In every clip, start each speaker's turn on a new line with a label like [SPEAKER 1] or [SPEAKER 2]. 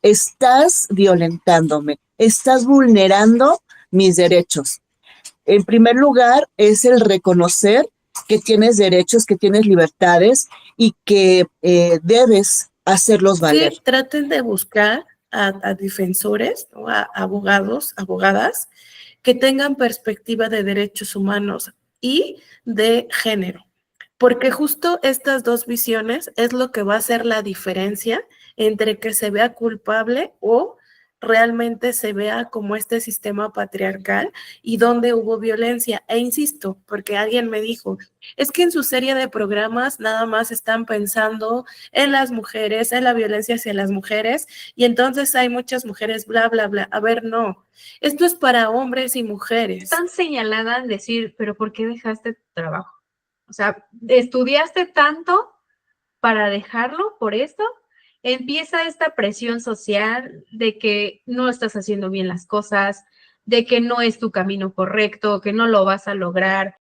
[SPEAKER 1] estás violentándome, estás vulnerando mis derechos. En primer lugar, es el reconocer que tienes derechos, que tienes libertades y que debes hacerlos valer.
[SPEAKER 2] Que traten de buscar a defensores, ¿no? A abogados, abogadas, que tengan perspectiva de derechos humanos y de género, porque justo estas dos visiones es lo que va a hacer la diferencia entre que se vea culpable o realmente se vea como este sistema patriarcal y donde hubo violencia. E insisto, porque alguien me dijo, es que en su serie de programas nada más están pensando en las mujeres, en la violencia hacia las mujeres, y entonces hay muchas mujeres, bla, bla, bla. A ver, no, esto es para hombres y mujeres.
[SPEAKER 3] Están señaladas decir, pero ¿por qué dejaste tu trabajo? O sea, ¿estudiaste tanto para dejarlo por esto? Empieza esta presión social de que no estás haciendo bien las cosas, de que no es tu camino correcto, que no lo vas a lograr.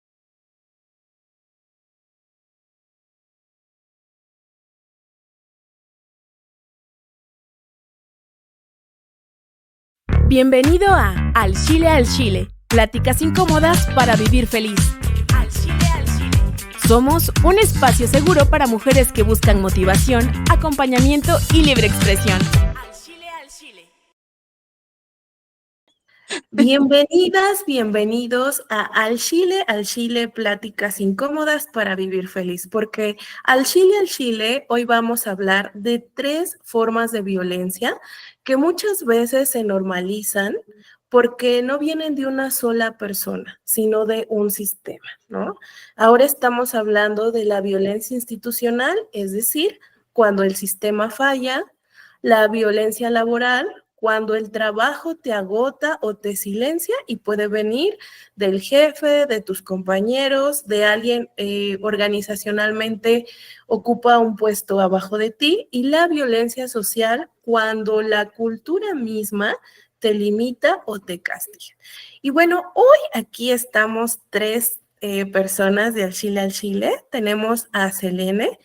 [SPEAKER 4] Bienvenido a Al Chile, pláticas incómodas para vivir feliz. Al Chile. Somos un espacio seguro para mujeres que buscan motivación, acompañamiento y libre expresión. Al Chile.
[SPEAKER 2] Bienvenidas, bienvenidos a Al Chile, pláticas incómodas para vivir feliz, porque Al Chile, hoy vamos a hablar de 3 formas de violencia que muchas veces se normalizan porque no vienen de una sola persona, sino de un sistema, ¿no? Ahora estamos hablando de la violencia institucional, es decir, cuando el sistema falla, la violencia laboral, cuando el trabajo te agota o te silencia y puede venir del jefe, de tus compañeros, de alguien organizacionalmente ocupa un puesto abajo de ti, y la violencia social cuando la cultura misma te limita o te castiga. Y bueno, hoy aquí estamos 3 personas de Al Chile. Tenemos a Selene,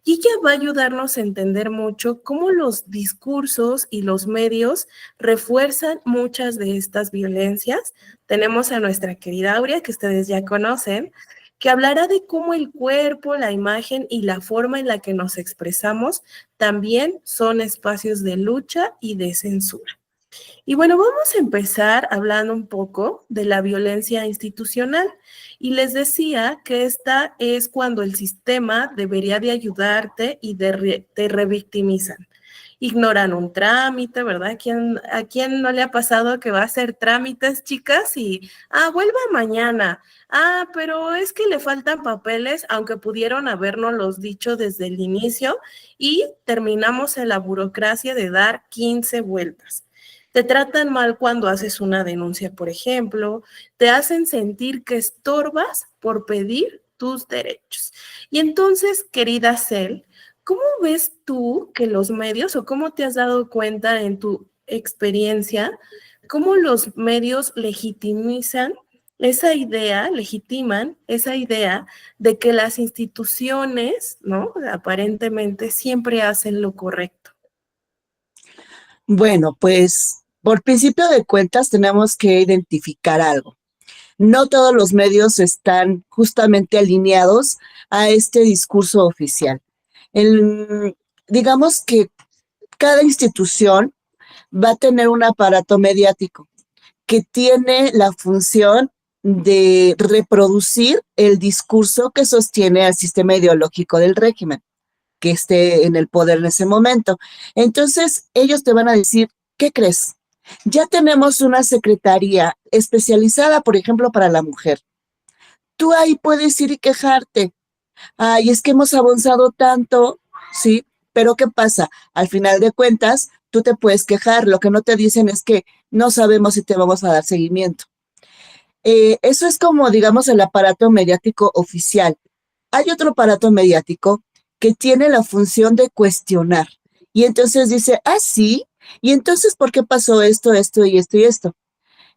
[SPEAKER 2] y ella va a ayudarnos a entender mucho cómo los discursos y los medios refuerzan muchas de estas violencias. Tenemos a nuestra querida Aurea, que ustedes ya conocen, que hablará de cómo el cuerpo, la imagen y la forma en la que nos expresamos también son espacios de lucha y de censura. Y bueno, vamos a empezar hablando un poco de la violencia institucional. Y les decía que esta es cuando el sistema debería de ayudarte y te revictimizan. Ignoran un trámite, ¿verdad? ¿A quién no le ha pasado que va a hacer trámites, chicas? Y, vuelva mañana. Pero es que le faltan papeles, aunque pudieron habernoslos dicho desde el inicio, y terminamos en la burocracia de dar 15 vueltas. Te tratan mal cuando haces una denuncia, por ejemplo, te hacen sentir que estorbas por pedir tus derechos. Y entonces, querida Cel, ¿cómo ves tú que los medios, o cómo te has dado cuenta en tu experiencia, cómo los medios legitiman esa idea de que las instituciones, ¿no? Aparentemente siempre hacen lo correcto?
[SPEAKER 1] Bueno, pues por principio de cuentas tenemos que identificar algo. No todos los medios están justamente alineados a este discurso oficial. Digamos que cada institución va a tener un aparato mediático que tiene la función de reproducir el discurso que sostiene al sistema ideológico del régimen que esté en el poder en ese momento. Entonces, ellos te van a decir, ¿qué crees? Ya tenemos una secretaría especializada, por ejemplo, para la mujer. Tú ahí puedes ir y quejarte. Ay, es que hemos avanzado tanto, ¿sí? Pero ¿qué pasa? Al final de cuentas, tú te puedes quejar. Lo que no te dicen es que no sabemos si te vamos a dar seguimiento. Eso es como, digamos, el aparato mediático oficial. Hay otro aparato mediático que tiene la función de cuestionar. Y entonces dice, sí, y entonces, ¿por qué pasó esto, esto y esto y esto?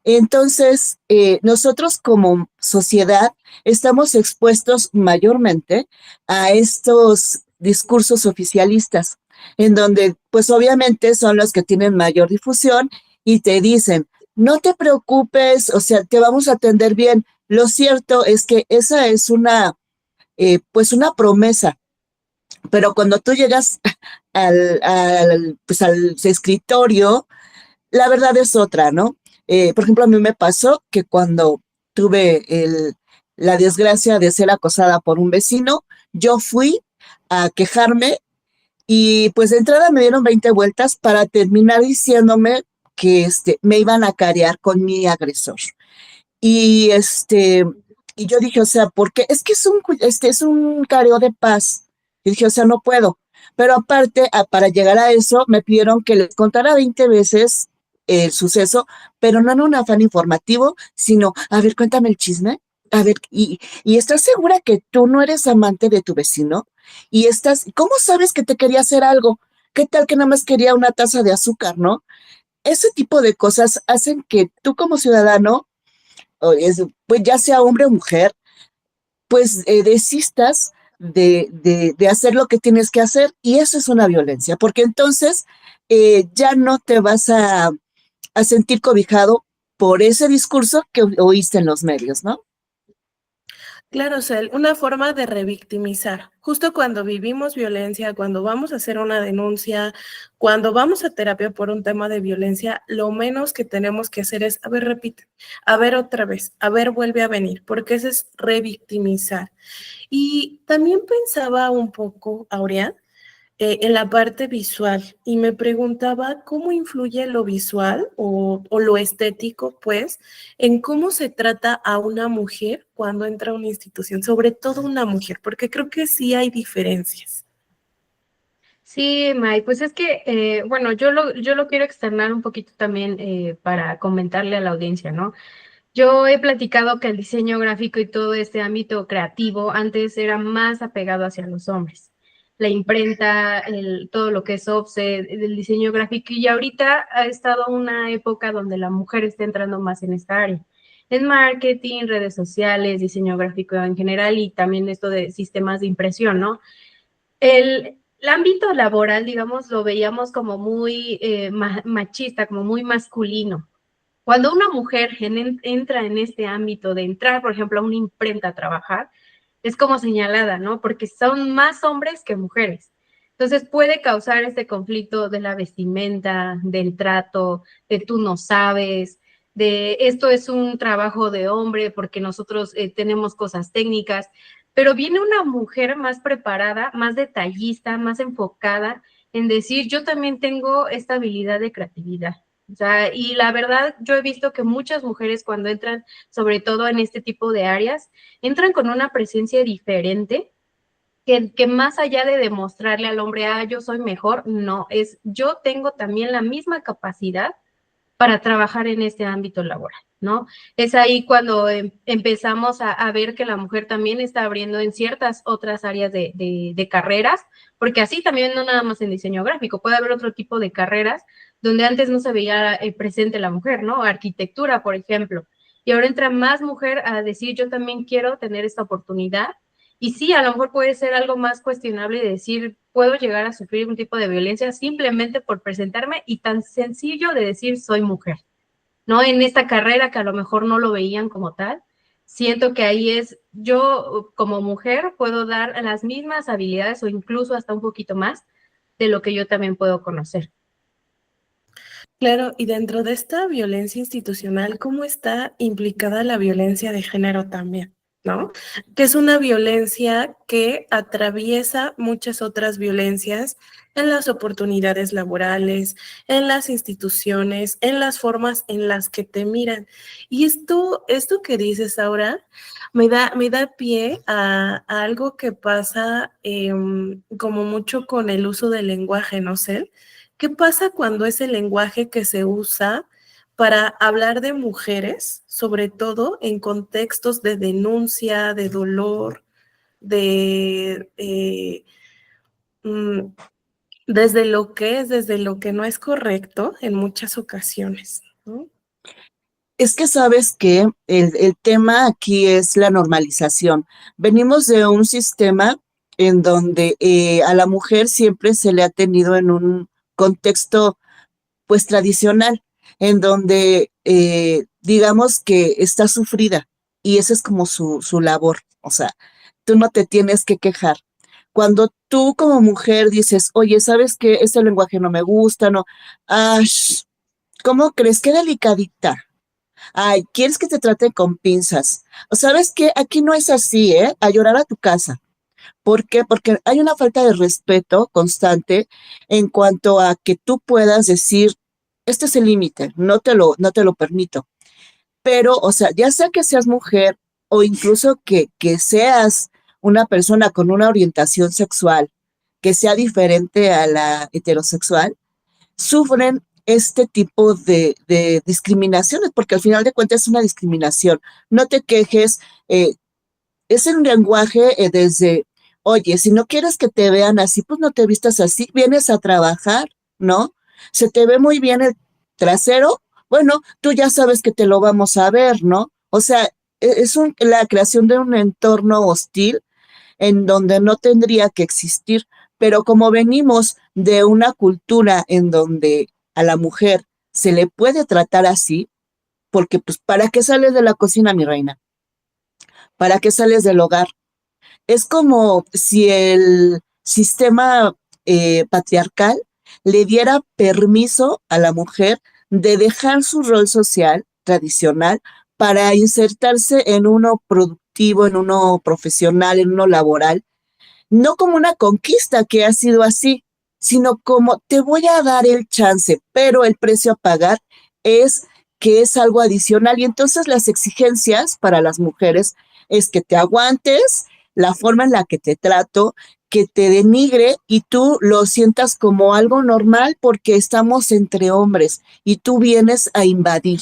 [SPEAKER 1] Entonces, nosotros como sociedad estamos expuestos mayormente a estos discursos oficialistas. en donde pues obviamente son los que tienen mayor difusión y te dicen, no te preocupes, o sea, te vamos a atender bien. Lo cierto es que esa es pues una promesa, pero cuando tú llegas pues al escritorio, la verdad es otra, ¿no? Por ejemplo, a mí me pasó que cuando tuve la desgracia de ser acosada por un vecino, yo fui a quejarme y pues de entrada me dieron 20 vueltas para terminar diciéndome que me iban a carear con mi agresor. Y y yo dije, o sea, porque es que es un careo de paz. Y dije, o sea, no puedo. Pero aparte, para llegar a eso, me pidieron que les contara 20 veces el suceso, pero no en un afán informativo, sino, a ver, cuéntame el chisme. A ver, y ¿estás segura que tú no eres amante de tu vecino? ¿Cómo sabes que te quería hacer algo? ¿Qué tal que nada más quería una taza de azúcar, no? Ese tipo de cosas hacen que tú como ciudadano, pues ya sea hombre o mujer, pues desistas de hacer lo que tienes que hacer y eso es una violencia, porque entonces ya no te vas a sentir cobijado por ese discurso que oíste en los medios, ¿no?
[SPEAKER 2] Claro, Cel, una forma de revictimizar. Justo cuando vivimos violencia, cuando vamos a hacer una denuncia, cuando vamos a terapia por un tema de violencia, lo menos que tenemos que hacer es, a ver, repite, a ver otra vez, a ver, vuelve a venir, porque eso es revictimizar. Y también pensaba un poco, Aurea, en la parte visual y me preguntaba cómo influye lo visual o lo estético, pues, en cómo se trata a una mujer cuando entra a una institución, sobre todo una mujer, porque creo que sí hay diferencias.
[SPEAKER 3] Sí, May, pues es que, bueno, yo lo quiero externar un poquito también para comentarle a la audiencia, ¿no? Yo he platicado que el diseño gráfico y todo este ámbito creativo antes era más apegado hacia los hombres. La imprenta, todo lo que es offset, el diseño gráfico, y ahorita ha estado una época donde la mujer está entrando más en esta área. En marketing, redes sociales, diseño gráfico en general y también esto de sistemas de impresión, ¿no? El ámbito laboral, digamos, lo veíamos como muy machista, como muy masculino. Cuando una mujer entra en este ámbito de entrar, por ejemplo, a una imprenta a trabajar, es como señalada, ¿no? Porque son más hombres que mujeres. Entonces puede causar este conflicto de la vestimenta, del trato, de tú no sabes, de esto es un trabajo de hombre porque nosotros tenemos cosas técnicas, pero viene una mujer más preparada, más detallista, más enfocada en decir, yo también tengo esta habilidad de creatividad. O sea, y la verdad, yo he visto que muchas mujeres cuando entran, sobre todo en este tipo de áreas, entran con una presencia diferente, que más allá de demostrarle al hombre, ah, yo soy mejor, no, es yo tengo también la misma capacidad para trabajar en este ámbito laboral, ¿no? Es ahí cuando empezamos a ver que la mujer también está abriendo en ciertas otras áreas de carreras, porque así también no nada más en diseño gráfico, puede haber otro tipo de carreras donde antes no se veía presente la mujer, ¿no? Arquitectura, por ejemplo. Y ahora entra más mujer a decir, yo también quiero tener esta oportunidad. Y sí, a lo mejor puede ser algo más cuestionable de decir, puedo llegar a sufrir un tipo de violencia simplemente por presentarme y tan sencillo de decir soy mujer, ¿no? En esta carrera que a lo mejor no lo veían como tal, siento que ahí es, yo como mujer puedo dar las mismas habilidades o incluso hasta un poquito más de lo que yo también puedo conocer.
[SPEAKER 2] Claro, y dentro de esta violencia institucional, ¿cómo está implicada la violencia de género también? ¿No? Que es una violencia que atraviesa muchas otras violencias en las oportunidades laborales, en las instituciones, en las formas en las que te miran. Y esto que dices ahora me da pie a algo que pasa como mucho con el uso del lenguaje, ¿no sé? ¿Qué pasa cuando es el lenguaje que se usa para hablar de mujeres, sobre todo en contextos de denuncia, de dolor, de mm, desde lo que no es correcto en muchas ocasiones, ¿no?
[SPEAKER 1] Es que sabes que el tema aquí es la normalización. Venimos de un sistema en donde a la mujer siempre se le ha tenido en un contexto pues tradicional, en donde digamos que está sufrida y esa es como su labor, o sea, tú no te tienes que quejar. Cuando tú como mujer dices, oye, ¿sabes qué? Ese lenguaje no me gusta, no, ah, ¿cómo crees? Qué delicadita. Ay, ¿quieres que te traten con pinzas? O sabes que aquí no es así, ¿eh? A llorar a tu casa. ¿Por qué? Porque hay una falta de respeto constante en cuanto a que tú puedas decir, este es el límite, no te lo permito. Pero, o sea, ya sea que seas mujer o incluso que seas una persona con una orientación sexual que sea diferente a la heterosexual, sufren este tipo de discriminaciones, porque al final de cuentas es una discriminación. No te quejes, es un lenguaje desde, oye, si no quieres que te vean así, pues no te vistas así, vienes a trabajar, ¿no? Se te ve muy bien el trasero, bueno, tú ya sabes que te lo vamos a ver, ¿no? O sea, la creación de un entorno hostil en donde no tendría que existir, pero como venimos de una cultura en donde a la mujer se le puede tratar así, porque pues, ¿para qué sales de la cocina, mi reina? ¿Para qué sales del hogar? Es como si el sistema patriarcal le diera permiso a la mujer de dejar su rol social tradicional para insertarse en uno productivo, en uno profesional, en uno laboral, no como una conquista que ha sido así, sino como te voy a dar el chance, pero el precio a pagar es que es algo adicional y entonces las exigencias para las mujeres es que te aguantes la forma en la que te trato, que te denigre y tú lo sientas como algo normal porque estamos entre hombres y tú vienes a invadir.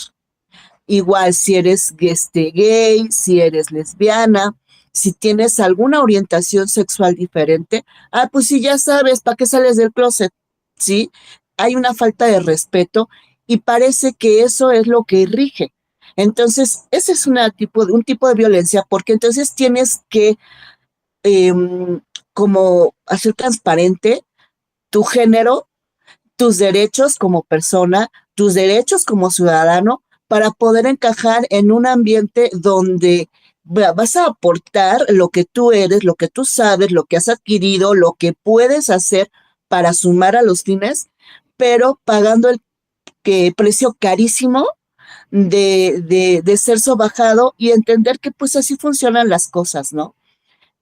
[SPEAKER 1] Igual si eres gay, si eres lesbiana, si tienes alguna orientación sexual diferente, pues sí, ya sabes, ¿para qué sales del closet? ¿Sí? Hay una falta de respeto y parece que eso es lo que rige. Entonces, ese es un tipo de violencia porque entonces tienes que eh, como hacer transparente tu género, tus derechos como persona, tus derechos como ciudadano, para poder encajar en un ambiente donde vas a aportar lo que tú eres, lo que tú sabes, lo que has adquirido, lo que puedes hacer para sumar a los fines, pero pagando el precio carísimo de ser sobajado y entender que pues así funcionan las cosas, ¿no?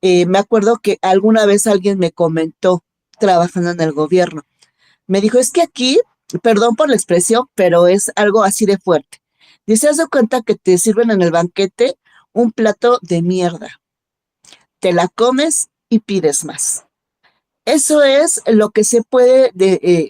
[SPEAKER 1] Me acuerdo que alguna vez alguien me comentó trabajando en el gobierno, me dijo, es que aquí, perdón por la expresión, pero es algo así de fuerte. Dice, haz de cuenta que te sirven en el banquete un plato de mierda. Te la comes y pides más. Eso es lo que se puede,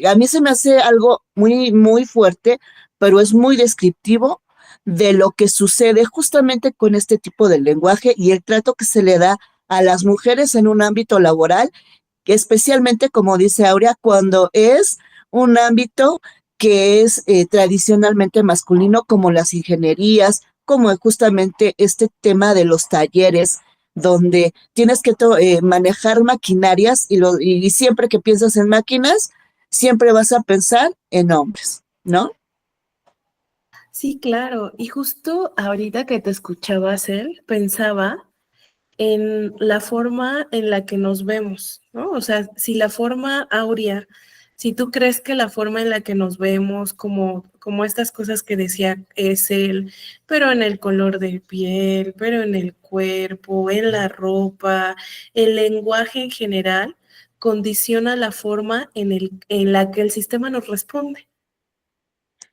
[SPEAKER 1] a mí se me hace algo muy, muy fuerte, pero es muy descriptivo de lo que sucede justamente con este tipo de lenguaje y el trato que se le da a las mujeres en un ámbito laboral, que especialmente, como dice Aurea, cuando es un ámbito que es tradicionalmente masculino, como las ingenierías, como justamente este tema de los talleres, donde tienes que manejar maquinarias y siempre que piensas en máquinas, siempre vas a pensar en hombres, ¿no?
[SPEAKER 2] Sí, claro. Y justo ahorita que te escuchaba hacer, pensaba en la forma en la que nos vemos, ¿no? O sea, si la forma áurea, si tú crees que la forma en la que nos vemos, como estas cosas que decía es él, pero en el color de piel, pero en el cuerpo, en la ropa, el lenguaje en general, condiciona la forma en la que el sistema nos responde.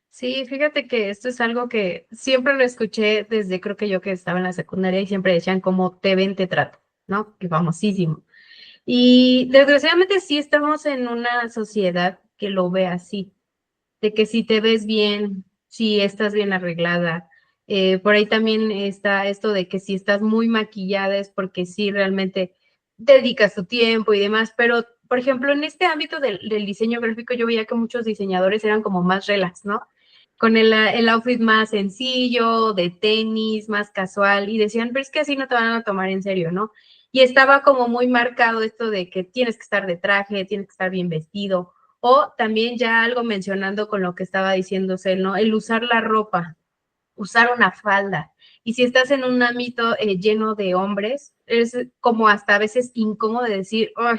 [SPEAKER 3] Sí, fíjate que esto es algo que siempre lo escuché desde creo que yo que estaba en la secundaria y siempre decían como te ven, te trato, ¿no? Que famosísimo. Y desgraciadamente sí estamos en una sociedad que lo ve así, de que si te ves bien, si estás bien arreglada, por ahí también está esto de que si estás muy maquillada es porque sí realmente dedicas tu tiempo y demás, pero por ejemplo en este ámbito del diseño gráfico yo veía que muchos diseñadores eran como más relax, ¿no? Con el outfit más sencillo, de tenis, más casual, y decían, pero es que así no te van a tomar en serio, ¿no? y estaba como muy marcado esto de que tienes que estar de traje, tienes que estar bien vestido, o también ya algo mencionando con lo que estaba diciéndose, ¿no? El usar la ropa, usar una falda. Y si estás en un ámbito lleno de hombres, es como hasta a veces incómodo de decir, oh,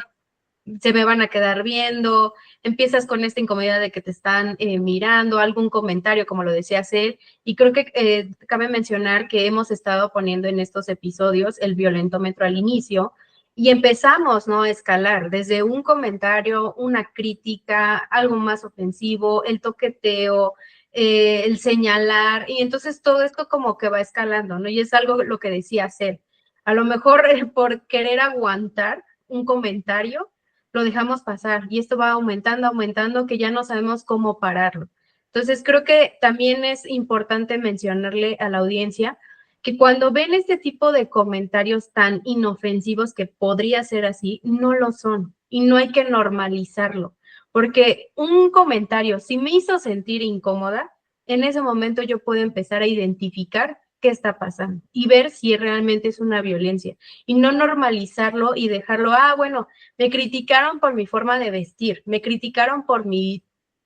[SPEAKER 3] se me van a quedar viendo, empiezas con esta incomodidad de que te están mirando, algún comentario, como lo decía él, y creo que cabe mencionar que hemos estado poniendo en estos episodios el violentómetro al inicio, y empezamos, ¿no?, a escalar desde un comentario, una crítica, algo más ofensivo, el toqueteo, el señalar, y entonces todo esto como que va escalando, ¿no? Y es algo lo que decía él. A lo mejor por querer aguantar un comentario, lo dejamos pasar y esto va aumentando, aumentando, que ya no sabemos cómo pararlo. Entonces, creo que también es importante mencionarle a la audiencia que cuando ven este tipo de comentarios tan inofensivos, que podría ser así, no lo son y no hay que normalizarlo, porque un comentario, si me hizo sentir incómoda, en ese momento yo puedo empezar a identificar qué está pasando y ver si realmente es una violencia y no normalizarlo y dejarlo, bueno, me criticaron por mi forma de vestir, me criticaron por mi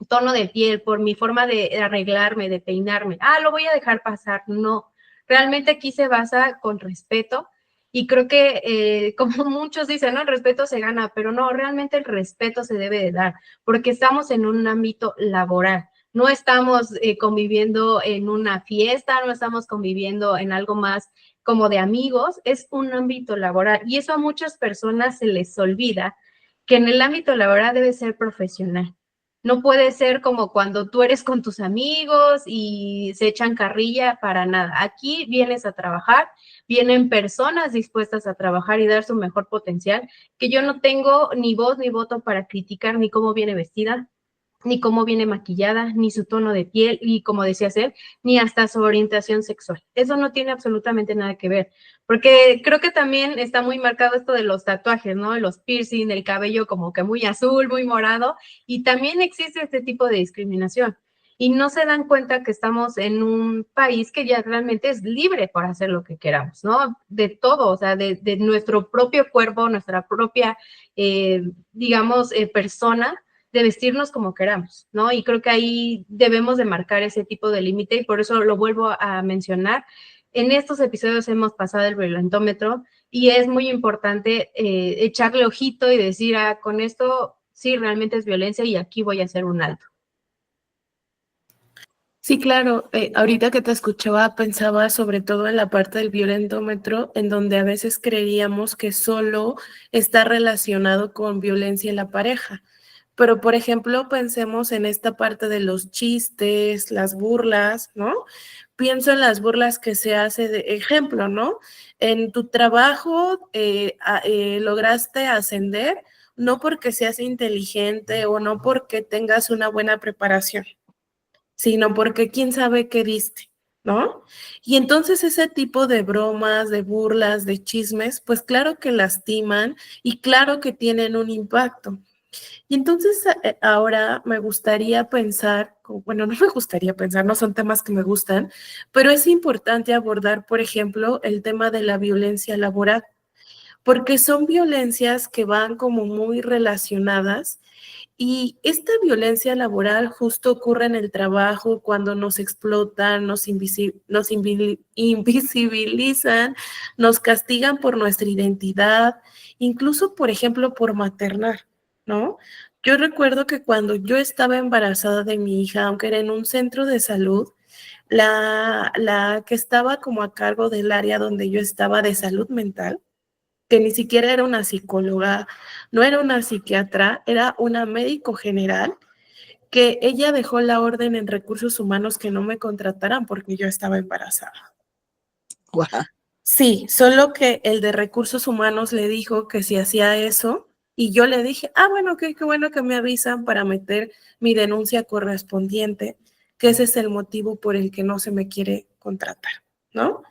[SPEAKER 3] tono de piel, por mi forma de arreglarme, de peinarme. Lo voy a dejar pasar. No, realmente aquí se basa con respeto y creo que, como muchos dicen, ¿no?, el respeto se gana, pero no, realmente el respeto se debe de dar porque estamos en un ámbito laboral. No estamos conviviendo en una fiesta, no estamos conviviendo en algo más como de amigos, es un ámbito laboral y eso a muchas personas se les olvida, que en el ámbito laboral debe ser profesional. No puede ser como cuando tú eres con tus amigos y se echan carrilla, para nada. Aquí vienes a trabajar, vienen personas dispuestas a trabajar y dar su mejor potencial, que yo no tengo ni voz ni voto para criticar ni cómo viene vestida, ni cómo viene maquillada, ni su tono de piel, y como decía él, ni hasta su orientación sexual. Eso no tiene absolutamente nada que ver, porque creo que también está muy marcado esto de los tatuajes, ¿no? Los piercing, el cabello como que muy azul, muy morado, y también existe este tipo de discriminación. Y no se dan cuenta que estamos en un país que ya realmente es libre para hacer lo que queramos, ¿no? De todo, o sea, de nuestro propio cuerpo, nuestra propia, digamos, persona, de vestirnos como queramos, ¿no? Y creo que ahí debemos de marcar ese tipo de límite y por eso lo vuelvo a mencionar. En estos episodios hemos pasado el violentómetro y es muy importante echarle ojito y decir, con esto sí realmente es violencia y aquí voy a hacer un alto.
[SPEAKER 2] Sí, claro. Ahorita que te escuchaba, pensaba sobre todo en la parte del violentómetro, en donde a veces creíamos que solo está relacionado con violencia en la pareja. Pero, por ejemplo, pensemos en esta parte de los chistes, las burlas, ¿no? Pienso en las burlas que se hace de ejemplo, ¿no? En tu trabajo lograste ascender, no porque seas inteligente o no porque tengas una buena preparación, sino porque quién sabe qué diste, ¿no? Y entonces ese tipo de bromas, de burlas, de chismes, pues claro que lastiman y claro que tienen un impacto. Y entonces ahora me gustaría pensar, bueno, no me gustaría pensar, no son temas que me gustan, pero es importante abordar, por ejemplo, el tema de la violencia laboral, porque son violencias que van como muy relacionadas y esta violencia laboral justo ocurre en el trabajo cuando nos explotan, nos invisibilizan, nos castigan por nuestra identidad, incluso, por ejemplo, por maternar, ¿no? Yo recuerdo que cuando yo estaba embarazada de mi hija, aunque era en un centro de salud, la que estaba como a cargo del área donde yo estaba de salud mental, que ni siquiera era una psicóloga, no era una psiquiatra, era una médico general, que ella dejó la orden en recursos humanos que no me contrataran porque yo estaba embarazada.
[SPEAKER 1] Guau.
[SPEAKER 2] Sí, solo que el de recursos humanos le dijo que si hacía eso, y yo le dije, bueno, qué bueno que me avisan para meter mi denuncia correspondiente, que ese es el motivo por el que no se me quiere contratar, ¿no?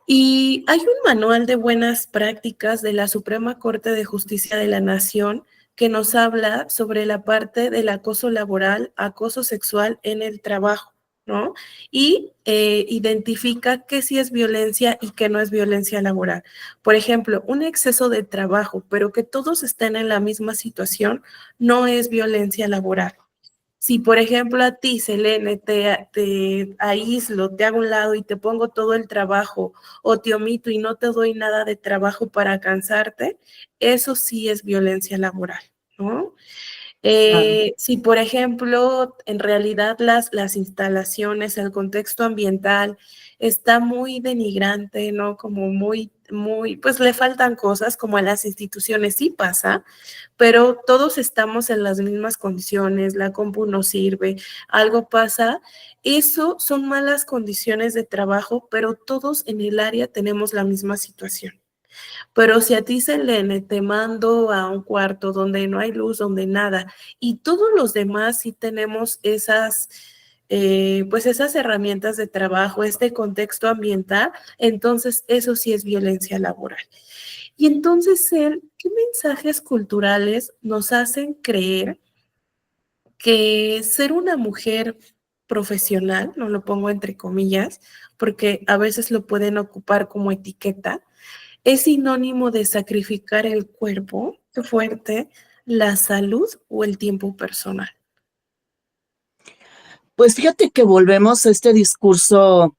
[SPEAKER 2] Y hay un manual de buenas prácticas de la Suprema Corte de Justicia de la Nación que nos habla sobre la parte del acoso laboral, acoso sexual en el trabajo, ¿no? Y identifica qué sí es violencia y qué no es violencia laboral. Por ejemplo, un exceso de trabajo, pero que todos estén en la misma situación, no es violencia laboral. Si, por ejemplo, a ti, Selene, te aíslo, te hago un lado y te pongo todo el trabajo, o te omito y no te doy nada de trabajo para cansarte, eso sí es violencia laboral, ¿no? Si, por ejemplo, en realidad las instalaciones, el contexto ambiental está muy denigrante, ¿no? Como pues le faltan cosas, como a las instituciones sí pasa, pero todos estamos en las mismas condiciones, la compu no sirve, algo pasa. Eso son malas condiciones de trabajo, pero todos en el área tenemos la misma situación. Pero si a ti, Selene, te mando a un cuarto donde no hay luz, donde nada, y todos los demás sí tenemos pues esas herramientas de trabajo, este contexto ambiental, entonces eso sí es violencia laboral. Y entonces, ¿qué mensajes culturales nos hacen creer que ser una mujer profesional, no lo pongo entre comillas, porque a veces lo pueden ocupar como etiqueta, es sinónimo de sacrificar el cuerpo fuerte, la salud o el tiempo personal?
[SPEAKER 1] Pues fíjate que volvemos a este discurso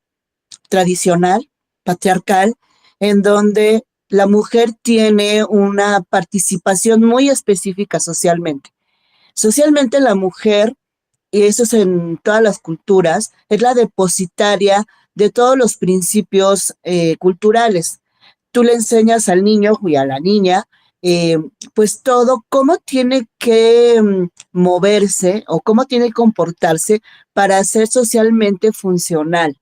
[SPEAKER 1] tradicional, patriarcal, en donde la mujer tiene una participación muy específica socialmente. Socialmente la mujer, y eso es en todas las culturas, es la depositaria de todos los principios culturales. Tú le enseñas al niño y a la niña, pues todo, cómo tiene que moverse o cómo tiene que comportarse para ser socialmente funcional.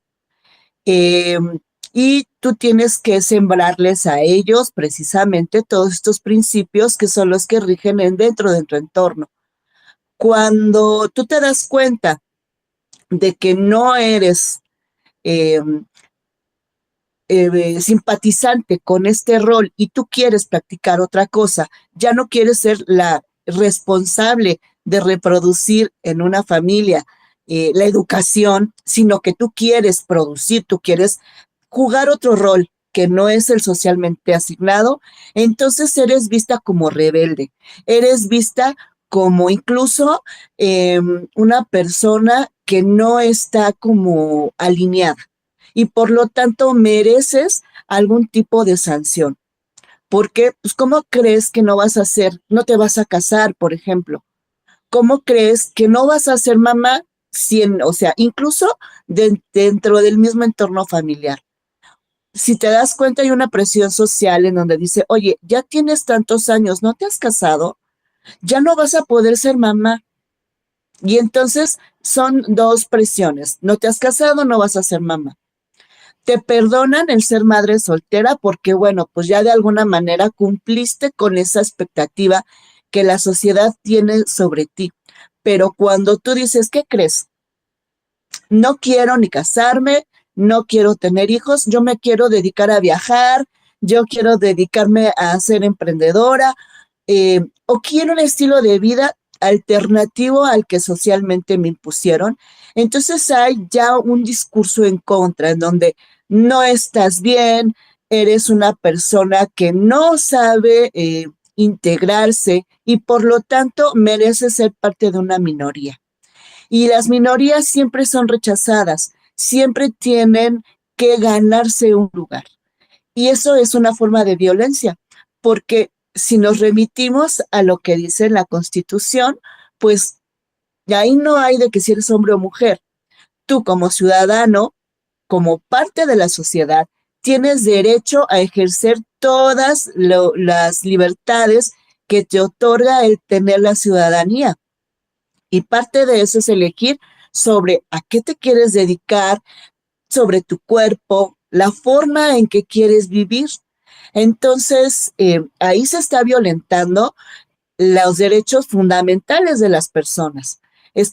[SPEAKER 1] Eh, y tú tienes que sembrarles a ellos precisamente todos estos principios que son los que rigen dentro de tu entorno. Cuando tú te das cuenta de que no eres eh, simpatizante con este rol y tú quieres practicar otra cosa, ya no quieres ser la responsable de reproducir en una familia la educación, sino que tú quieres producir, tú quieres jugar otro rol que no es el socialmente asignado, entonces eres vista como rebelde, eres vista como incluso una persona que no está como alineada y por lo tanto mereces algún tipo de sanción. Porque, pues, ¿cómo crees que no vas a hacer, no te vas a casar, por ejemplo? ¿Cómo crees que no vas a ser mamá? O sea, incluso dentro del mismo entorno familiar. Si te das cuenta, hay una presión social en donde dice, oye, ya tienes tantos años, ¿no te has casado? Ya no vas a poder ser mamá. Y entonces son dos presiones. No te has casado, no vas a ser mamá. Te perdonan el ser madre soltera porque, bueno, pues ya de alguna manera cumpliste con esa expectativa que la sociedad tiene sobre ti. Pero cuando tú dices, ¿qué crees? No quiero ni casarme, no quiero tener hijos, yo me quiero dedicar a viajar, yo quiero dedicarme a ser emprendedora, o quiero un estilo de vida alternativo al que socialmente me impusieron. Entonces hay ya un discurso en contra, en donde no estás bien, eres una persona que no sabe integrarse y por lo tanto mereces ser parte de una minoría. Y las minorías siempre son rechazadas, siempre tienen que ganarse un lugar. Y eso es una forma de violencia, porque si nos remitimos a lo que dice la Constitución, pues ahí no hay de que si eres hombre o mujer. Tú como ciudadano, como parte de la sociedad, tienes derecho a ejercer todas las libertades que te otorga el tener la ciudadanía. Y parte de eso es elegir sobre a qué te quieres dedicar, sobre tu cuerpo, la forma en que quieres vivir. Entonces, ahí se está violentando los derechos fundamentales de las personas.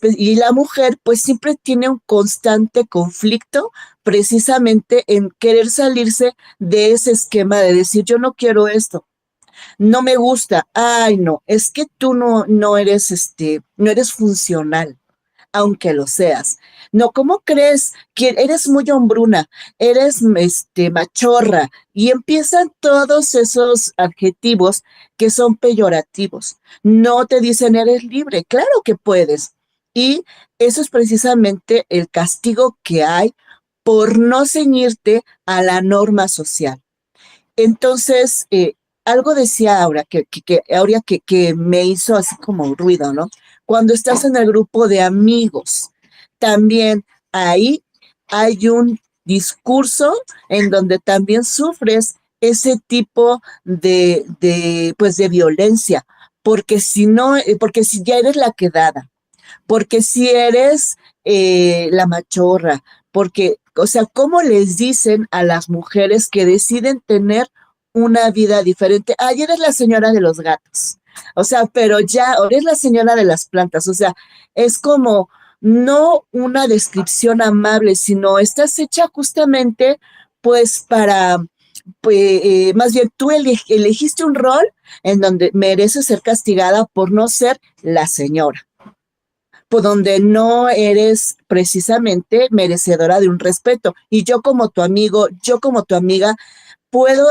[SPEAKER 1] Y la mujer pues siempre tiene un constante conflicto precisamente en querer salirse de ese esquema de decir yo no quiero esto, no me gusta, ay no, es que tú no eres no eres funcional. aunque lo seas. No, ¿cómo crees que eres muy hombruna, eres machorra? Y empiezan todos esos adjetivos que son peyorativos. No te dicen eres libre, claro que puedes. Y eso es precisamente el castigo que hay por no ceñirte a la norma social. Entonces, algo decía Aura, Aura que me hizo así como ruido, ¿no? Cuando estás en el grupo de amigos, también ahí hay un discurso en donde también sufres ese tipo pues de violencia, porque si no, porque si ya eres la quedada, porque si eres la machorra, porque, o sea, ¿cómo les dicen a las mujeres que deciden tener una vida diferente? Ay, eres la señora de los gatos, o sea, pero ya, o eres la señora de las plantas, o sea, es como no una descripción amable, sino estás hecha justamente, pues, para, pues, más bien tú elegiste un rol en donde mereces ser castigada por no ser la señora, por donde no eres precisamente merecedora de un respeto. Y yo como tu amigo, yo como tu amiga, puedo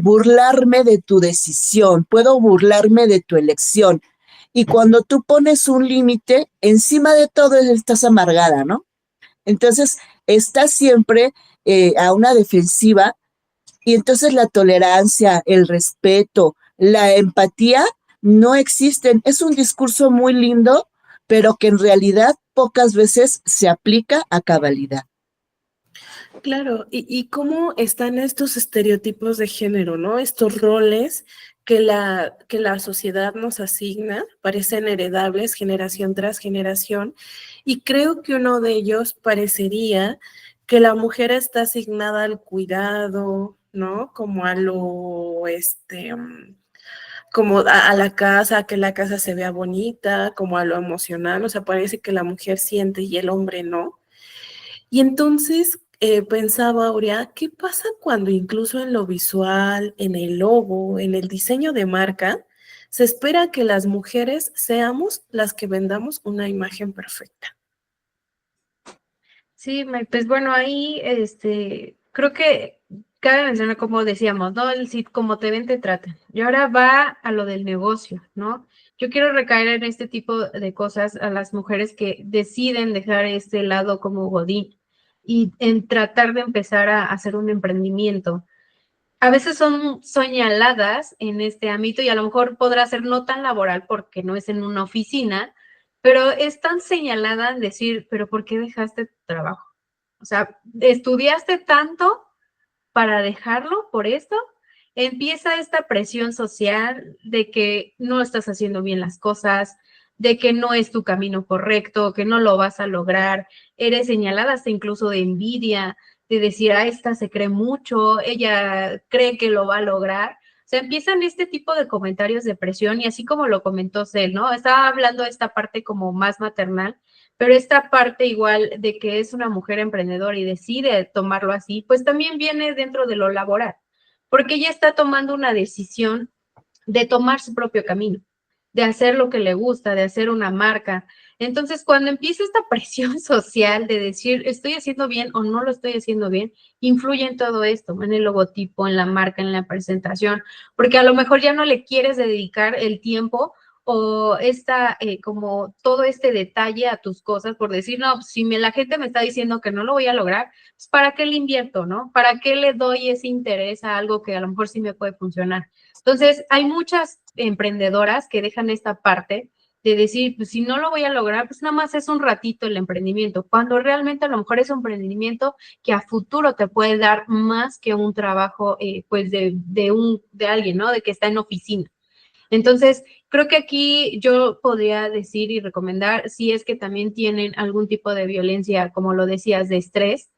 [SPEAKER 1] burlarme de tu decisión, puedo burlarme de tu elección. Y cuando tú pones un límite, encima de todo estás amargada, ¿no? Entonces, estás siempre a una defensiva y entonces la tolerancia, el respeto, la empatía no existen. Es un discurso muy lindo, pero que en realidad pocas veces se aplica a cabalidad.
[SPEAKER 2] Claro, y cómo están estos estereotipos de género, ¿no? Estos roles que la sociedad nos asigna, parecen heredables generación tras generación, y creo que uno de ellos parecería que la mujer está asignada al cuidado, ¿no? Como a lo, como a la casa, que la casa se vea bonita, como a lo emocional, o sea, parece que la mujer siente y el hombre no. Y entonces pensaba, Aurea, ¿qué pasa cuando incluso en lo visual, en el logo, en el diseño de marca, se espera que las mujeres seamos las que vendamos una imagen perfecta?
[SPEAKER 3] Sí, pues bueno, ahí creo que cabe mencionar, como decíamos, ¿no? Como te ven, te tratan. Y ahora va a lo del negocio, ¿no? Yo quiero recaer en este tipo de cosas a las mujeres que deciden dejar este lado como godín y en tratar de empezar a hacer un emprendimiento. A veces son señaladas en este ámbito y a lo mejor podrá ser no tan laboral porque no es en una oficina, pero es tan señalada en decir, pero ¿por qué dejaste tu trabajo? O sea, estudiaste tanto para dejarlo por esto. Empieza esta presión social de que no estás haciendo bien las cosas, de que no es tu camino correcto, que no lo vas a lograr. Eres señalada hasta incluso de envidia, de decir, esta se cree mucho, ella cree que lo va a lograr. O sea, empiezan este tipo de comentarios de presión y así como lo comentó Cel, ¿no? Estaba hablando de esta parte como más maternal, pero esta parte igual de que es una mujer emprendedora y decide tomarlo así, pues también viene dentro de lo laboral, porque ella está tomando una decisión de tomar su propio camino, de hacer lo que le gusta, de hacer una marca. Entonces, cuando empieza esta presión social de decir, estoy haciendo bien o no lo estoy haciendo bien, influye en todo esto, en el logotipo, en la marca, en la presentación, porque a lo mejor ya no le quieres dedicar el tiempo o como todo este detalle a tus cosas por decir, no, si la gente me está diciendo que no lo voy a lograr, pues ¿para qué le invierto, no? ¿Para qué le doy ese interés a algo que a lo mejor sí me puede funcionar? Entonces, hay muchas emprendedoras que dejan esta parte de decir, pues si no lo voy a lograr, pues nada más es un ratito el emprendimiento, cuando realmente a lo mejor es un emprendimiento que a futuro te puede dar más que un trabajo, pues de alguien, ¿no? De que está en oficina. Entonces, creo que aquí yo podría decir y recomendar, si es que también tienen algún tipo de violencia, como lo decías, de estrés,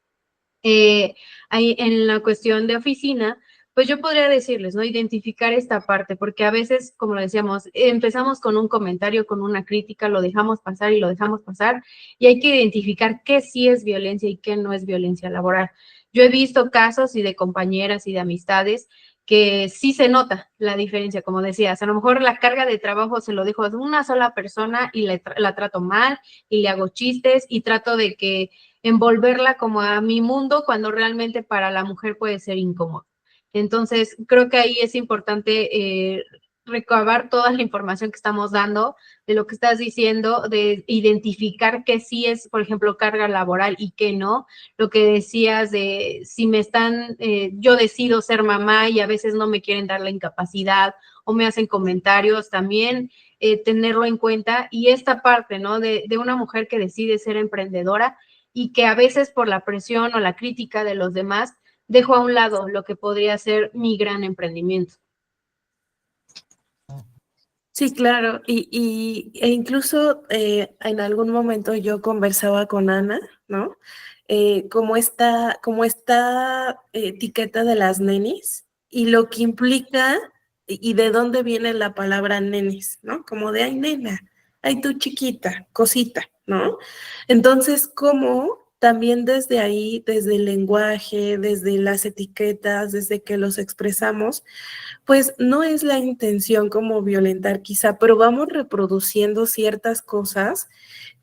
[SPEAKER 3] ahí en la cuestión de oficina, pues yo podría decirles, ¿no? Identificar esta parte, porque a veces, como lo decíamos, empezamos con un comentario, con una crítica, lo dejamos pasar y lo dejamos pasar, y hay que identificar qué sí es violencia y qué no es violencia laboral. Yo he visto casos y de compañeras y de amistades que sí se nota la diferencia, como decías, a lo mejor la carga de trabajo se lo dejo a una sola persona y la trato mal y le hago chistes y trato de que envolverla como a mi mundo cuando realmente para la mujer puede ser incómodo. Entonces, creo que ahí es importante recabar toda la información que estamos dando, de lo que estás diciendo, de identificar qué sí es, por ejemplo, carga laboral y qué no. Lo que decías de si me están, yo decido ser mamá y a veces no me quieren dar la incapacidad o me hacen comentarios, también tenerlo en cuenta. Y esta parte, ¿no? De una mujer que decide ser emprendedora y que a veces por la presión o la crítica de los demás, dejo a un lado lo que podría ser mi gran emprendimiento.
[SPEAKER 2] Sí, claro, e incluso en algún momento yo conversaba con Ana, ¿no? Como esta etiqueta de las nenis y lo que implica y de dónde viene la palabra nenis, ¿no? Como de, ay, nena, ay, tú chiquita, cosita, ¿no? Entonces, ¿cómo también desde ahí, desde el lenguaje, desde las etiquetas, desde que los expresamos, pues no es la intención como violentar quizá, pero vamos reproduciendo ciertas cosas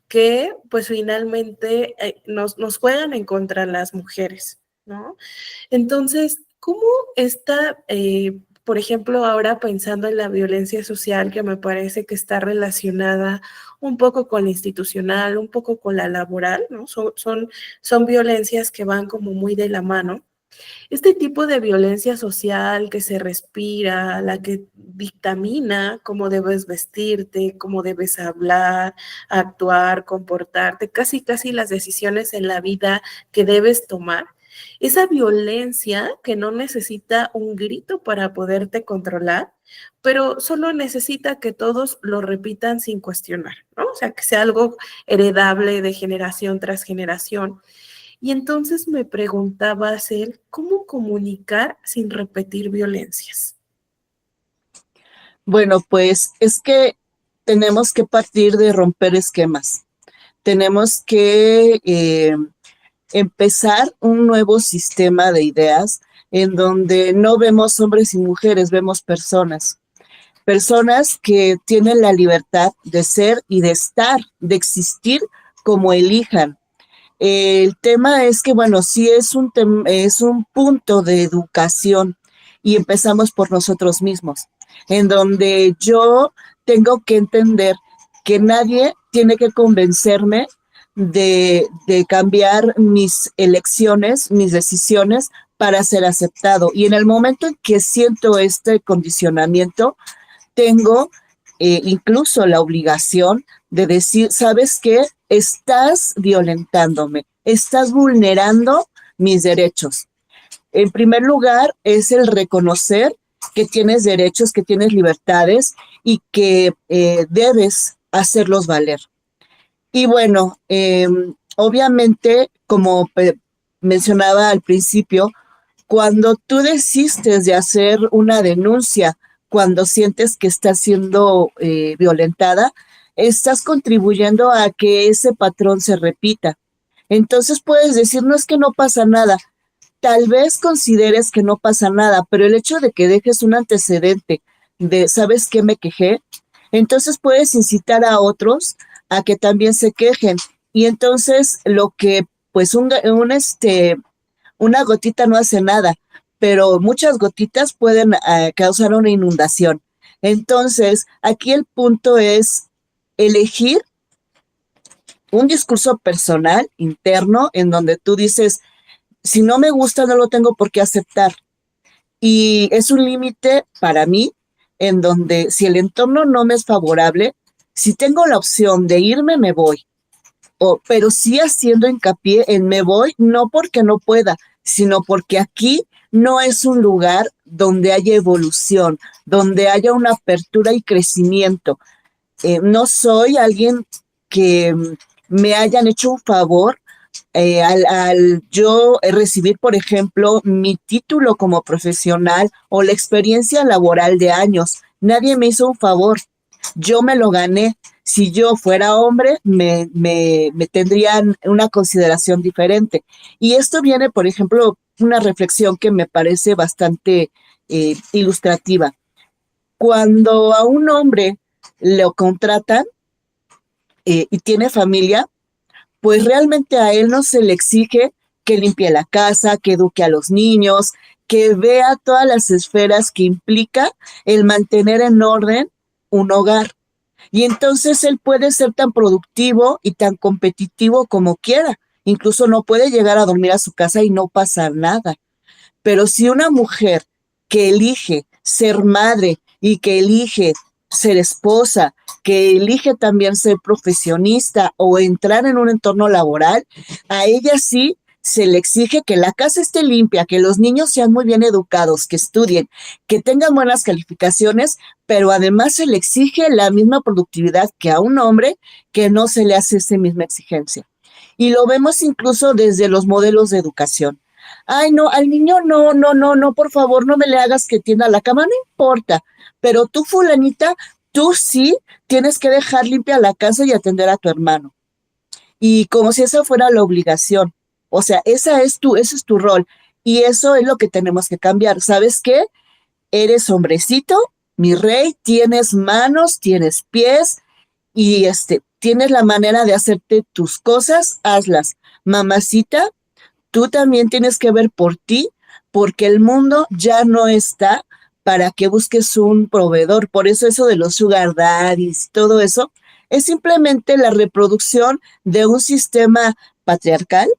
[SPEAKER 2] que pues finalmente nos juegan en contra las mujeres, ¿no? Entonces, ¿cómo está, por ejemplo, ahora pensando en la violencia social, que me parece que está relacionada un poco con la institucional, un poco con la laboral, ¿no? Son violencias que van como muy de la mano. Este tipo de violencia social que se respira, la que dictamina cómo debes vestirte, cómo debes hablar, actuar, comportarte, casi las decisiones en la vida que debes tomar, esa violencia que no necesita un grito para poderte controlar, pero solo necesita que todos lo repitan sin cuestionar, ¿no? O sea, que sea algo heredable de generación tras generación. Y entonces me preguntaba, Cel, ¿cómo comunicar sin repetir violencias?
[SPEAKER 1] Bueno, pues es que tenemos que partir de romper esquemas. Tenemos que empezar un nuevo sistema de ideas en donde no vemos hombres y mujeres, vemos personas. Personas que tienen la libertad de ser y de estar, de existir como elijan. El tema es que, bueno, sí es un punto de educación y empezamos por nosotros mismos, en donde yo tengo que entender que nadie tiene que convencerme de cambiar mis elecciones, mis decisiones para ser aceptado. Y en el momento en que siento este condicionamiento, tengo incluso la obligación de decir, ¿sabes qué? Estás violentándome, estás vulnerando mis derechos. En primer lugar, es el reconocer que tienes derechos, que tienes libertades y que debes hacerlos valer. Y bueno, obviamente, como mencionaba al principio, cuando tú desistes de hacer una denuncia, cuando sientes que estás siendo violentada, estás contribuyendo a que ese patrón se repita. Entonces puedes decir, no es que no pasa nada. Tal vez consideres que no pasa nada, pero el hecho de que dejes un antecedente de, ¿sabes qué me quejé? Entonces puedes incitar a otros a que también se quejen. Y entonces lo que, pues una gotita no hace nada, pero muchas gotitas pueden causar una inundación. Entonces, aquí el punto es elegir un discurso personal, interno, en donde tú dices, si no me gusta, no lo tengo por qué aceptar. Y es un límite para mí, en donde si el entorno no me es favorable, si tengo la opción de irme, me voy. Pero sí haciendo hincapié en me voy, no porque no pueda, sino porque aquí no es un lugar donde haya evolución, donde haya una apertura y crecimiento. No soy alguien que me hayan hecho un favor al yo recibir, por ejemplo, mi título como profesional o la experiencia laboral de años. Nadie me hizo un favor, yo me lo gané. Si yo fuera hombre, me tendrían una consideración diferente. Y esto viene, por ejemplo, una reflexión que me parece bastante ilustrativa. Cuando a un hombre lo contratan y tiene familia, pues realmente a él no se le exige que limpie la casa, que eduque a los niños, que vea todas las esferas que implica el mantener en orden un hogar. Y entonces él puede ser tan productivo y tan competitivo como quiera. Incluso no puede llegar a dormir a su casa y no pasar nada. Pero si una mujer que elige ser madre y que elige ser esposa, que elige también ser profesionista o entrar en un entorno laboral, a ella sí se le exige que la casa esté limpia, que los niños sean muy bien educados, que estudien, que tengan buenas calificaciones, pero además se le exige la misma productividad que a un hombre que no se le hace esa misma exigencia. Y lo vemos incluso desde los modelos de educación. Ay, no, al niño no, por favor, no me le hagas que tienda la cama, no importa, pero tú, fulanita, tú sí tienes que dejar limpia la casa y atender a tu hermano. Y como si esa fuera la obligación. O sea, ese es tu rol. Y eso es lo que tenemos que cambiar. ¿Sabes qué? Eres hombrecito, mi rey, tienes manos, tienes pies y tienes la manera de hacerte tus cosas, hazlas. Mamacita, tú también tienes que ver por ti, porque el mundo ya no está para que busques un proveedor. Por eso de los sugar daddies, todo eso, es simplemente la reproducción de un sistema patriarcal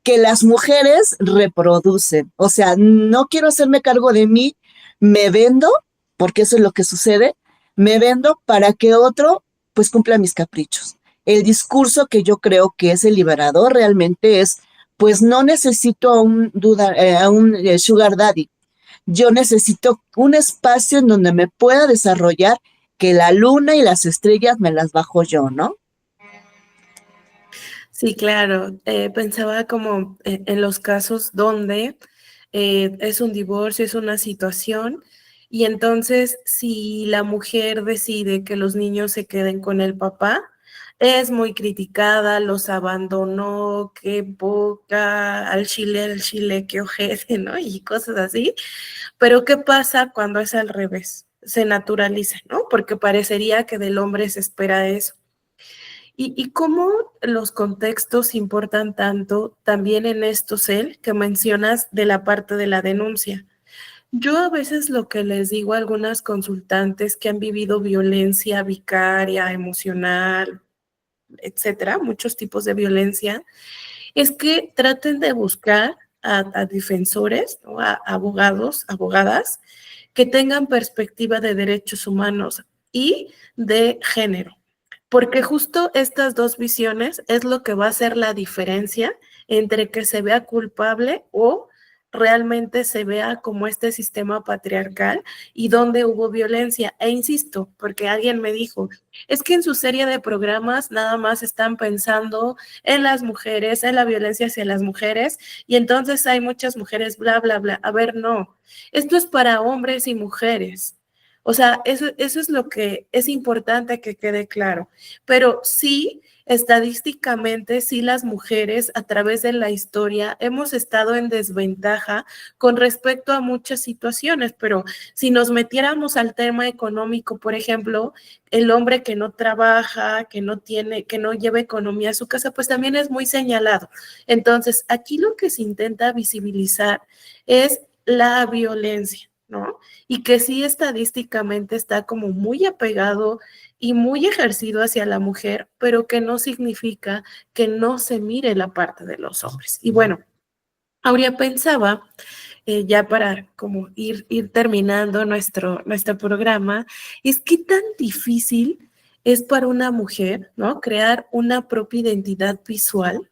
[SPEAKER 1] que las mujeres reproducen. O sea, no quiero hacerme cargo de mí, me vendo, porque eso es lo que sucede, me vendo para que otro pues cumpla mis caprichos. El discurso que yo creo que es el liberador realmente es, pues no necesito a un sugar daddy, yo necesito un espacio en donde me pueda desarrollar, que la luna y las estrellas me las bajo yo, ¿no?
[SPEAKER 2] Sí, claro. Pensaba como en los casos donde es un divorcio, es una situación, y entonces si la mujer decide que los niños se queden con el papá, es muy criticada, los abandonó, qué poca, al chile, qué ojete, ¿no? Y cosas así. Pero ¿qué pasa cuando es al revés? Se naturaliza, ¿no? Porque parecería que del hombre se espera eso. ¿Y cómo los contextos importan tanto también en esto, Cel, que mencionas de la parte de la denuncia? Yo a veces lo que les digo a algunas consultantes que han vivido violencia vicaria, emocional, etcétera, muchos tipos de violencia, es que traten de buscar a defensores, ¿no? A abogados, abogadas, que tengan perspectiva de derechos humanos y de género. Porque justo estas dos visiones es lo que va a hacer la diferencia entre que se vea culpable o realmente se vea como este sistema patriarcal y donde hubo violencia. E insisto, porque alguien me dijo, es que en su serie de programas nada más están pensando en las mujeres, en la violencia hacia las mujeres, y entonces hay muchas mujeres, bla, bla, bla. A ver, no, esto es para hombres y mujeres. O sea, eso es lo que es importante que quede claro. Pero sí, estadísticamente, sí las mujeres a través de la historia hemos estado en desventaja con respecto a muchas situaciones, pero si nos metiéramos al tema económico, por ejemplo, el hombre que no trabaja, que no lleva economía a su casa, pues también es muy señalado. Entonces, aquí lo que se intenta visibilizar es la violencia, ¿no? Y que sí estadísticamente está como muy apegado y muy ejercido hacia la mujer, pero que no significa que no se mire la parte de los hombres. Y bueno, Aurea pensaba, ya para como ir terminando nuestro programa, es qué tan difícil es para una mujer, ¿no? Crear una propia identidad visual,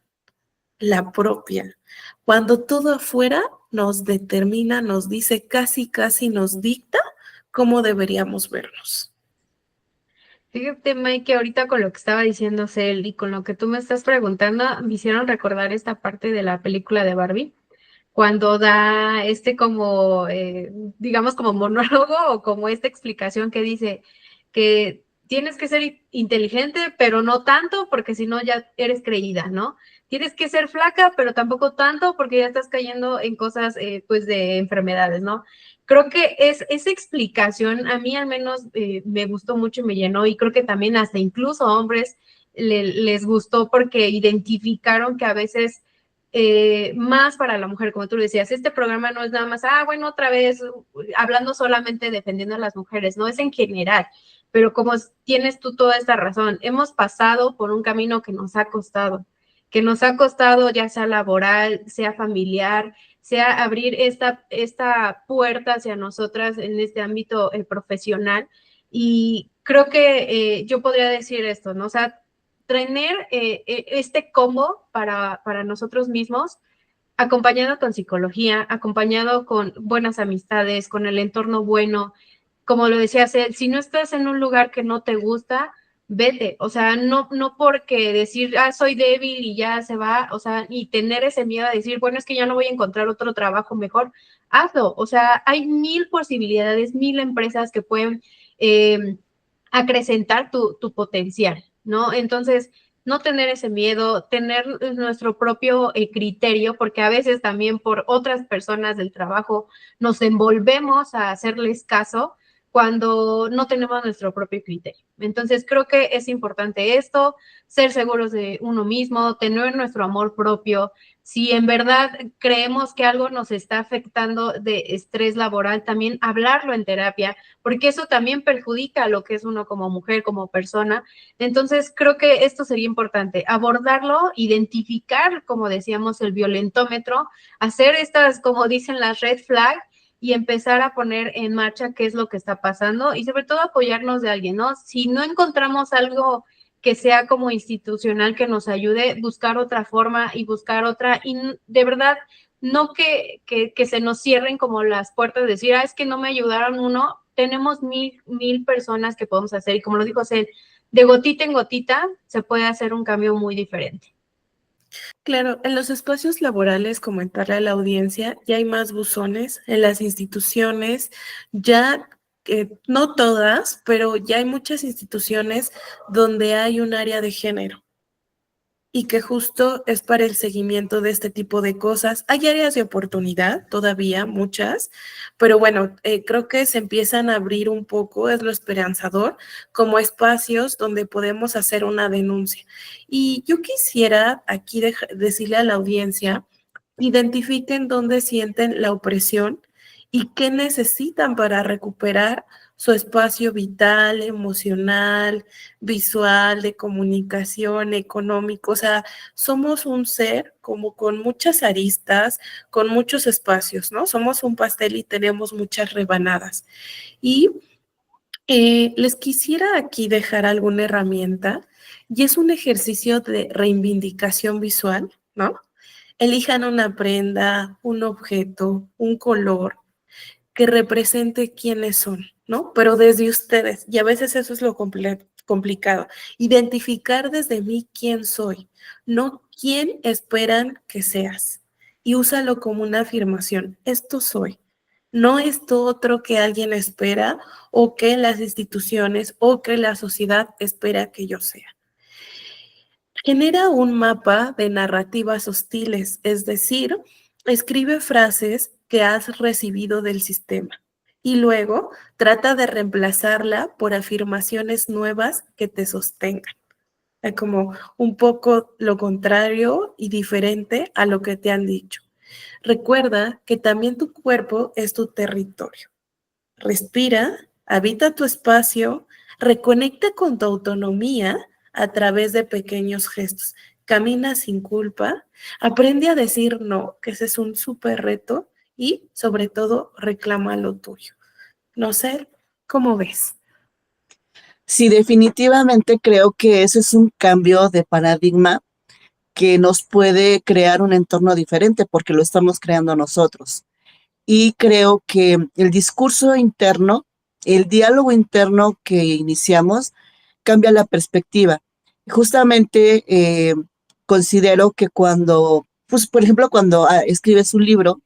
[SPEAKER 2] la propia, cuando todo afuera nos determina, nos dice, casi nos dicta cómo deberíamos vernos.
[SPEAKER 3] Fíjate, Mike, que ahorita con lo que estaba diciendo Cel y con lo que tú me estás preguntando, me hicieron recordar esta parte de la película de Barbie, cuando da como, digamos, como monólogo o como esta explicación que dice que tienes que ser inteligente, pero no tanto, porque si no ya eres creída, ¿no? tienes que ser flaca, pero tampoco tanto porque ya estás cayendo en cosas pues de enfermedades, ¿no? Creo que esa explicación a mí al menos me gustó mucho y me llenó, y creo que también hasta incluso hombres les gustó porque identificaron que a veces más para la mujer, como tú decías, este programa no es nada más, bueno, otra vez hablando solamente defendiendo a las mujeres, no es en general, pero como tienes tú toda esta razón, hemos pasado por un camino que nos ha costado ya sea laboral, sea familiar, sea abrir esta puerta hacia nosotras en este ámbito profesional. Y creo que yo podría decir esto, ¿no? O sea, tener este combo para nosotros mismos, acompañado con psicología, acompañado con buenas amistades, con el entorno bueno. Como lo decía Cel, si no estás en un lugar que no te gusta, vete. O sea, no porque decir, soy débil y ya se va, o sea, y tener ese miedo a decir, bueno, es que ya no voy a encontrar otro trabajo mejor, hazlo. O sea, hay 1000 posibilidades, 1000 empresas que pueden acrecentar tu potencial, ¿no? Entonces, no tener ese miedo, tener nuestro propio criterio, porque a veces también por otras personas del trabajo nos envolvemos a hacerles caso cuando no tenemos nuestro propio criterio. Entonces, creo que es importante esto, ser seguros de uno mismo, tener nuestro amor propio. Si en verdad creemos que algo nos está afectando de estrés laboral, también hablarlo en terapia, porque eso también perjudica a lo que es uno como mujer, como persona. Entonces, creo que esto sería importante, abordarlo, identificar, como decíamos, el violentómetro, hacer estas, como dicen, las red flag, y empezar a poner en marcha qué es lo que está pasando y sobre todo apoyarnos de alguien, ¿no? Si no encontramos algo que sea como institucional que nos ayude, buscar otra forma y buscar otra, y de verdad, no que se nos cierren como las puertas de decir, es que no me ayudaron uno, tenemos mil personas que podemos hacer, y como lo dijo Cel, de gotita en gotita se puede hacer un cambio muy diferente.
[SPEAKER 2] Claro, en los espacios laborales, comentarle a la audiencia, ya hay más buzones en las instituciones, ya, no todas, pero ya hay muchas instituciones donde hay un área de género y que justo es para el seguimiento de este tipo de cosas. Hay áreas de oportunidad, todavía muchas, pero bueno, creo que se empiezan a abrir un poco, es lo esperanzador, como espacios donde podemos hacer una denuncia. Y yo quisiera aquí decirle a la audiencia, identifiquen dónde sienten la opresión y qué necesitan para recuperar su espacio vital, emocional, visual, de comunicación, económico. O sea, somos un ser como con muchas aristas, con muchos espacios, ¿no? Somos un pastel y tenemos muchas rebanadas. Y les quisiera aquí dejar alguna herramienta, y es un ejercicio de reivindicación visual, ¿no? Elijan una prenda, un objeto, un color que represente quiénes son, ¿no? Pero desde ustedes, y a veces eso es lo complicado, identificar desde mí quién soy, no quién esperan que seas, y úsalo como una afirmación, esto soy, no esto otro que alguien espera o que las instituciones o que la sociedad espera que yo sea. Genera un mapa de narrativas hostiles, es decir, escribe frases que has recibido del sistema y luego trata de reemplazarla por afirmaciones nuevas que te sostengan. Como un poco lo contrario y diferente a lo que te han dicho. Recuerda que también tu cuerpo es tu territorio. Respira, habita tu espacio, reconecta con tu autonomía a través de pequeños gestos. Camina sin culpa, aprende a decir no, que ese es un súper reto, y sobre todo reclama lo tuyo. No sé, ¿cómo ves?
[SPEAKER 1] Sí, definitivamente creo que ese es un cambio de paradigma que nos puede crear un entorno diferente porque lo estamos creando nosotros. Y creo que el discurso interno, el diálogo interno que iniciamos, cambia la perspectiva. Justamente considero que cuando, pues por ejemplo, cuando escribes un libro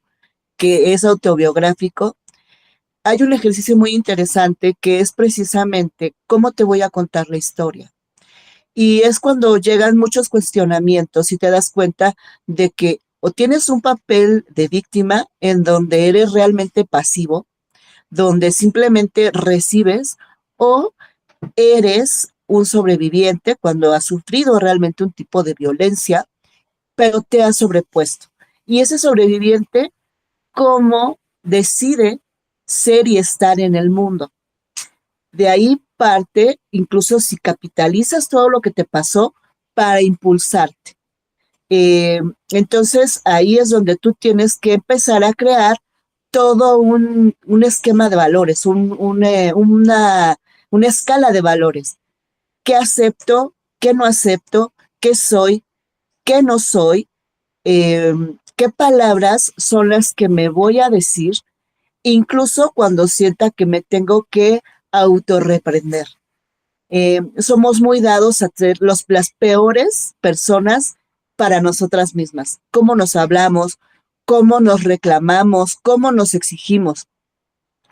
[SPEAKER 1] que es autobiográfico, hay un ejercicio muy interesante que es precisamente cómo te voy a contar la historia. Y es cuando llegan muchos cuestionamientos y te das cuenta de que o tienes un papel de víctima en donde eres realmente pasivo, donde simplemente recibes, o eres un sobreviviente cuando has sufrido realmente un tipo de violencia, pero te has sobrepuesto. Y ese sobreviviente, ¿cómo decide ser y estar en el mundo? De ahí parte, incluso si capitalizas todo lo que te pasó para impulsarte. Entonces, ahí es donde tú tienes que empezar a crear todo un esquema de valores, una escala de valores. ¿Qué acepto? ¿Qué no acepto? ¿Qué soy? ¿Qué no soy? ¿Qué palabras son las que me voy a decir? Incluso cuando sienta que me tengo que autorreprender. Somos muy dados a ser las peores personas para nosotras mismas. Cómo nos hablamos, cómo nos reclamamos, cómo nos exigimos.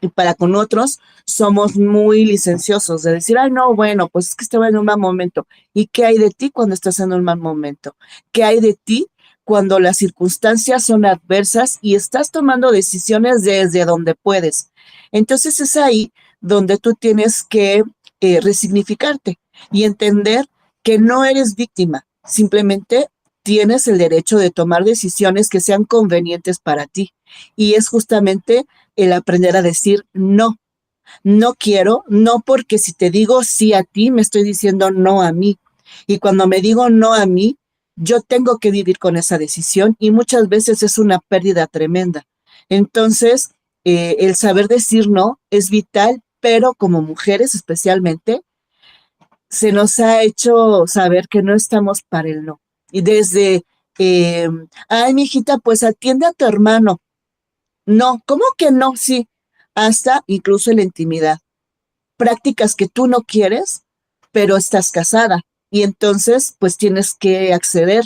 [SPEAKER 1] Y para con otros somos muy licenciosos de decir, ay, no, bueno, pues es que estaba en un mal momento. ¿Y qué hay de ti cuando estás en un mal momento? ¿Qué hay de ti cuando las circunstancias son adversas y estás tomando decisiones desde donde puedes? Entonces es ahí donde tú tienes que resignificarte y entender que no eres víctima, simplemente tienes el derecho de tomar decisiones que sean convenientes para ti. Y es justamente el aprender a decir no. No quiero, no, porque si te digo sí a ti, me estoy diciendo no a mí. Y cuando me digo no a mí, yo tengo que vivir con esa decisión y muchas veces es una pérdida tremenda. Entonces, el saber decir no es vital, pero como mujeres especialmente, se nos ha hecho saber que no estamos para el no. Y desde, ay, mijita, pues atiende a tu hermano. No, ¿cómo que no? Sí, hasta incluso en la intimidad. Prácticas que tú no quieres, pero estás casada. Y entonces, pues tienes que acceder.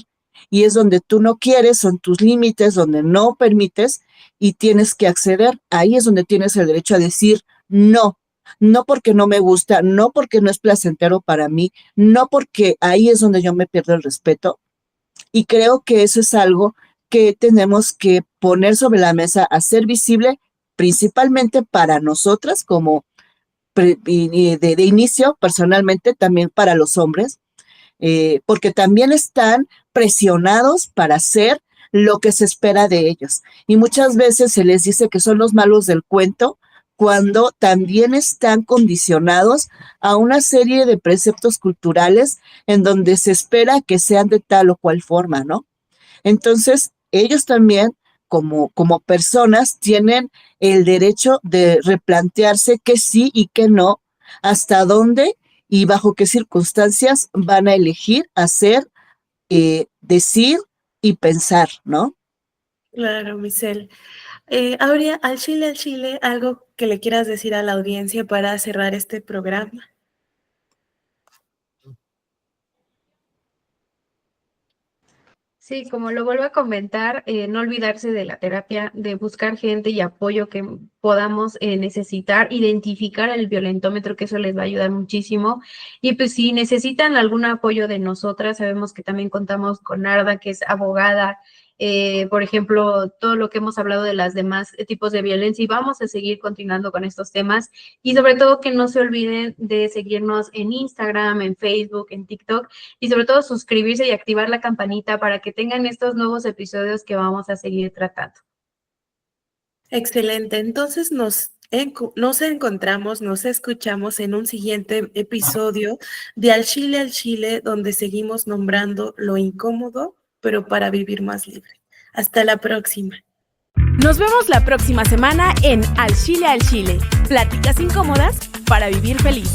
[SPEAKER 1] Y es donde tú no quieres, son tus límites, donde no permites y tienes que acceder. Ahí es donde tienes el derecho a decir no. No porque no me gusta, no porque no es placentero para mí, no porque ahí es donde yo me pierdo el respeto. Y creo que eso es algo que tenemos que poner sobre la mesa, hacer visible, principalmente para nosotras como de inicio, personalmente, también para los hombres, porque también están presionados para hacer lo que se espera de ellos. Y muchas veces se les dice que son los malos del cuento, cuando también están condicionados a una serie de preceptos culturales en donde se espera que sean de tal o cual forma, ¿no? Entonces, ellos también, como personas, tienen el derecho de replantearse qué sí y qué no, hasta dónde y bajo qué circunstancias van a elegir hacer, decir y pensar, ¿no?
[SPEAKER 2] Claro, Michelle. Aurea, al Chile, algo que le quieras decir a la audiencia para cerrar este programa.
[SPEAKER 3] Sí, como lo vuelvo a comentar, no olvidarse de la terapia, de buscar gente y apoyo que podamos necesitar, identificar el violentómetro, que eso les va a ayudar muchísimo. Y pues si necesitan algún apoyo de nosotras, sabemos que también contamos con Narda, que es abogada, por ejemplo, todo lo que hemos hablado de las demás tipos de violencia, y vamos a seguir continuando con estos temas. Y sobre todo que no se olviden de seguirnos en Instagram, en Facebook, en TikTok, y sobre todo suscribirse y activar la campanita para que tengan estos nuevos episodios que vamos a seguir tratando.
[SPEAKER 2] Excelente. Entonces nos encontramos, nos escuchamos en un siguiente episodio de Al Chile, donde seguimos nombrando lo incómodo, pero para vivir más libre. Hasta la próxima.
[SPEAKER 4] Nos vemos la próxima semana en Al Chile, pláticas incómodas para vivir feliz.